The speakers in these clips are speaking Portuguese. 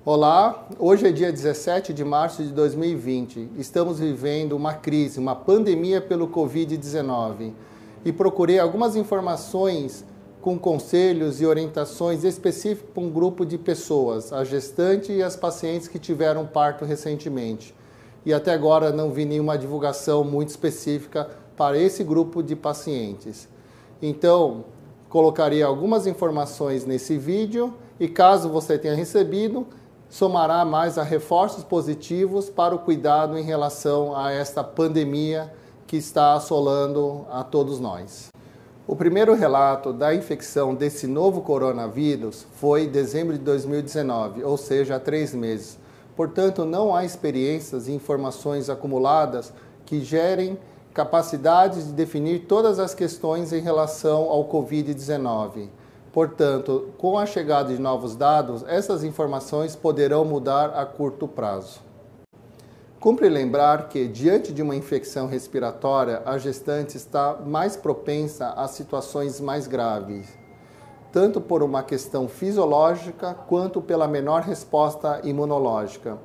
Olá, hoje é dia 17 de março de 2020. Estamos vivendo uma crise, uma pandemia pelo Covid-19 e procurei algumas informações com conselhos e orientações específicos para um grupo de pessoas, a gestante e as pacientes que tiveram parto recentemente. E até agora não vi nenhuma divulgação muito específica para esse grupo de pacientes. Então, colocarei algumas informações nesse vídeo e caso você tenha recebido, somará mais a reforços positivos para o cuidado em relação a esta pandemia que está assolando a todos nós. O primeiro relato da infecção desse novo coronavírus foi em dezembro de 2019, ou seja, há 3 meses. Portanto, não há experiências e informações acumuladas que gerem capacidade de definir todas as questões em relação ao Covid-19. Portanto, com a chegada de novos dados, essas informações poderão mudar a curto prazo. Cumpre lembrar que, diante de uma infecção respiratória, a gestante está mais propensa a situações mais graves, tanto por uma questão fisiológica quanto pela menor resposta imunológica.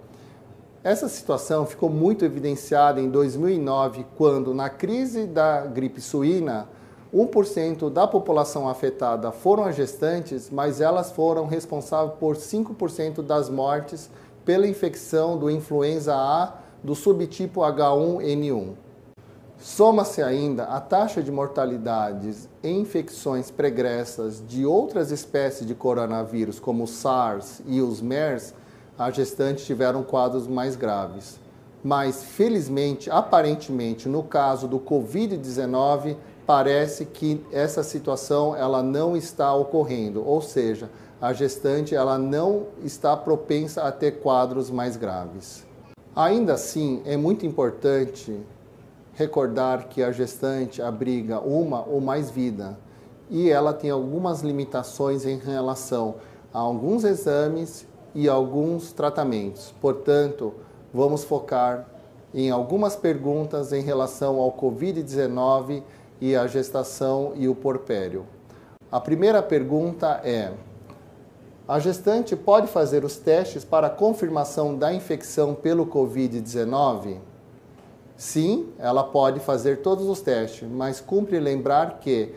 Essa situação ficou muito evidenciada em 2009, quando, na crise da gripe suína, 1% da população afetada foram as gestantes, mas elas foram responsáveis por 5% das mortes pela infecção do influenza A do subtipo H1N1. Soma-se ainda a taxa de mortalidades em infecções pregressas de outras espécies de coronavírus, como o SARS e os MERS, as gestantes tiveram quadros mais graves. Mas, felizmente, aparentemente, no caso do Covid-19, parece que essa situação ela não está ocorrendo, ou seja, a gestante ela não está propensa a ter quadros mais graves. Ainda assim, é muito importante recordar que a gestante abriga uma ou mais vidas e ela tem algumas limitações em relação a alguns exames e alguns tratamentos. Portanto, vamos focar em algumas perguntas em relação ao Covid-19 e a gestação e o puerpério. A primeira pergunta é: a gestante pode fazer os testes para confirmação da infecção pelo Covid-19? Sim, ela pode fazer todos os testes, mas cumpre lembrar que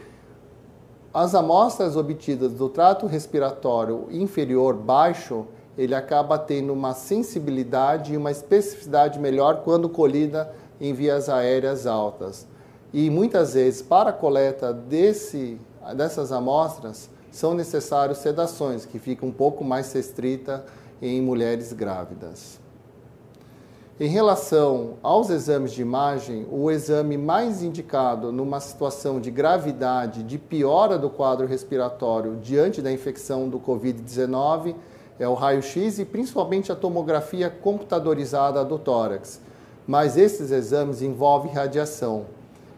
as amostras obtidas do trato respiratório inferior baixo, ele acaba tendo uma sensibilidade e uma especificidade melhor quando colhida em vias aéreas altas. E muitas vezes, para a coleta dessas amostras, são necessárias sedações, que fica um pouco mais restrita em mulheres grávidas. Em relação aos exames de imagem, o exame mais indicado numa situação de gravidade, de piora do quadro respiratório diante da infecção do Covid-19, é o raio-x e principalmente a tomografia computadorizada do tórax. Mas esses exames envolvem radiação.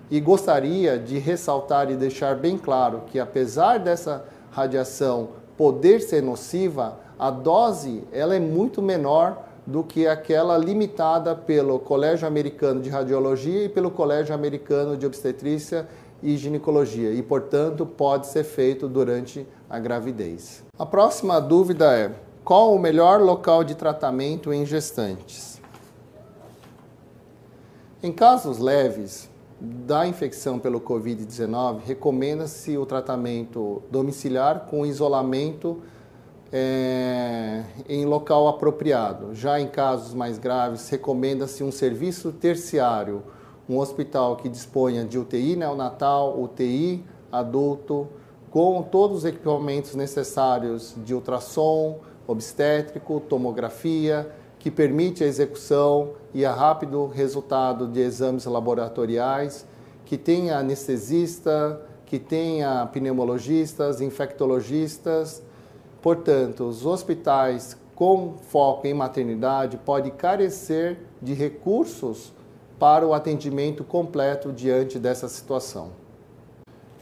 E gostaria de ressaltar e deixar bem claro que, apesar dessa radiação poder ser nociva, a dose ela é muito menor do que aquela limitada pelo Colégio Americano de Radiologia e pelo Colégio Americano de Obstetrícia e Ginecologia e, portanto, pode ser feito durante a gravidez. A próxima dúvida é: qual o melhor local de tratamento em gestantes? Em casos leves da infecção pelo Covid-19, recomenda-se o tratamento domiciliar com isolamento em local apropriado. Já em casos mais graves, recomenda-se um serviço terciário, um hospital que disponha de UTI neonatal, UTI adulto, com todos os equipamentos necessários de ultrassom, obstétrico, tomografia, que permite a execução e a rápido resultado de exames laboratoriais, que tenha anestesista, que tenha pneumologistas, infectologistas. Portanto, os hospitais com foco em maternidade podem carecer de recursos para o atendimento completo diante dessa situação.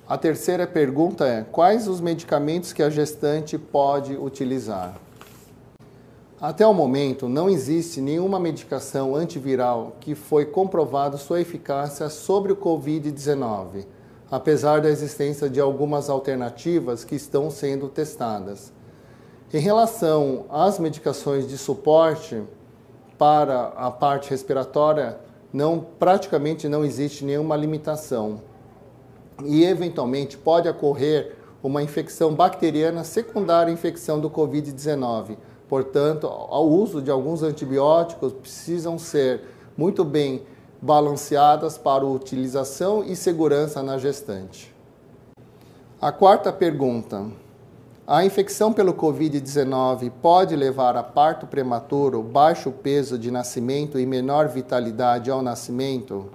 A terceira pergunta é: quais os medicamentos que a gestante pode utilizar? Até o momento, não existe nenhuma medicação antiviral que foi comprovado sua eficácia sobre o Covid-19, apesar da existência de algumas alternativas que estão sendo testadas. Em relação às medicações de suporte para a parte respiratória, praticamente não existe nenhuma limitação. E, eventualmente, pode ocorrer uma infecção bacteriana secundária à infecção do Covid-19. Portanto, o uso de alguns antibióticos precisam ser muito bem balanceadas para utilização e segurança na gestante. A quarta pergunta: a infecção pelo Covid-19 pode levar a parto prematuro, baixo peso de nascimento e menor vitalidade ao nascimento?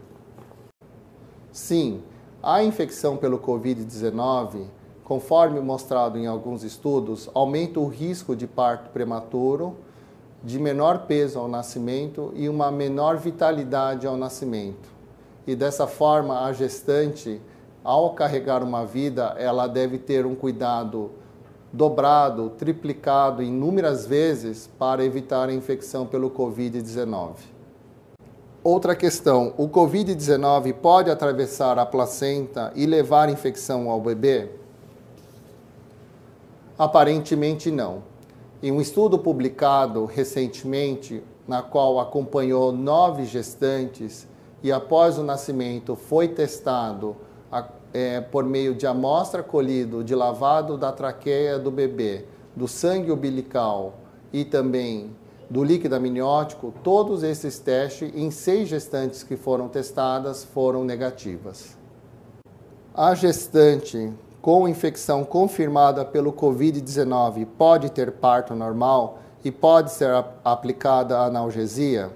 Sim, a infecção pelo Covid-19, conforme mostrado em alguns estudos, aumenta o risco de parto prematuro, de menor peso ao nascimento e uma menor vitalidade ao nascimento. E dessa forma, a gestante, ao carregar uma vida, ela deve ter um cuidado dobrado, triplicado inúmeras vezes para evitar a infecção pelo Covid-19. Outra questão: o Covid-19 pode atravessar a placenta e levar infecção ao bebê? Aparentemente não. Em um estudo publicado recentemente, na qual acompanhou 9 gestantes e após o nascimento foi testado por meio de amostra colhida de lavado da traqueia do bebê, do sangue umbilical e também do líquido amniótico, todos esses testes em 6 gestantes que foram testadas foram negativas. A gestante com infecção confirmada pelo Covid-19 pode ter parto normal e pode ser aplicada analgesia?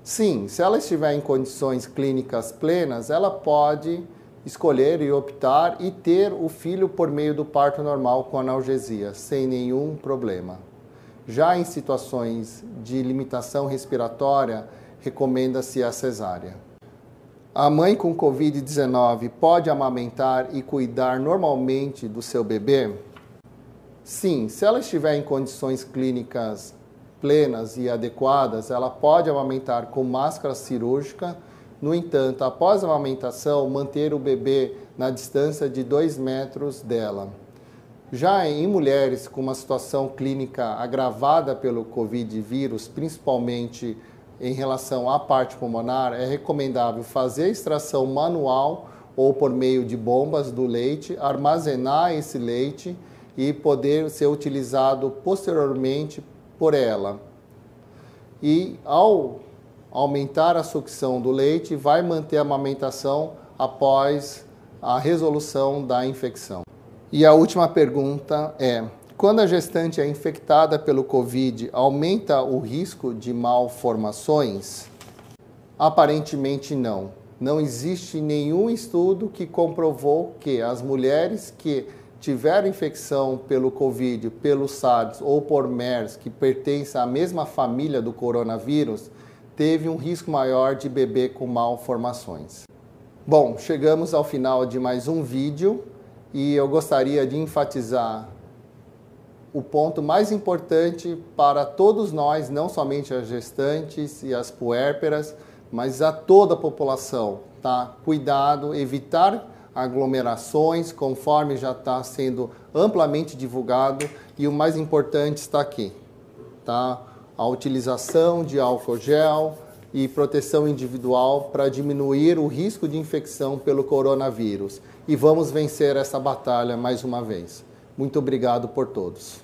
Sim, se ela estiver em condições clínicas plenas, ela pode escolher e optar e ter o filho por meio do parto normal com analgesia, sem nenhum problema. Já em situações de limitação respiratória, recomenda-se a cesárea. A mãe com Covid-19 pode amamentar e cuidar normalmente do seu bebê? Sim, se ela estiver em condições clínicas plenas e adequadas, ela pode amamentar com máscara cirúrgica. No entanto, após a amamentação, manter o bebê na distância de 2 metros dela. Já em mulheres com uma situação clínica agravada pelo Covid vírus, principalmente em relação à parte pulmonar, é recomendável fazer a extração manual ou por meio de bombas do leite, armazenar esse leite e poder ser utilizado posteriormente por ela. E ao aumentar a sucção do leite, vai manter a amamentação após a resolução da infecção. E a última pergunta é: quando a gestante é infectada pelo Covid, aumenta o risco de malformações? Aparentemente não. Não existe nenhum estudo que comprovou que as mulheres que tiveram infecção pelo Covid, pelo SARS ou por MERS, que pertencem à mesma família do coronavírus, teve um risco maior de bebê com malformações. Bom, chegamos ao final de mais um vídeo e eu gostaria de enfatizar o ponto mais importante para todos nós, não somente as gestantes e as puérperas, mas a toda a população, tá? Cuidado, evitar aglomerações, conforme já está sendo amplamente divulgado, e o mais importante está aqui, tá? A utilização de álcool gel e proteção individual para diminuir o risco de infecção pelo coronavírus. E vamos vencer essa batalha mais uma vez. Muito obrigado por todos.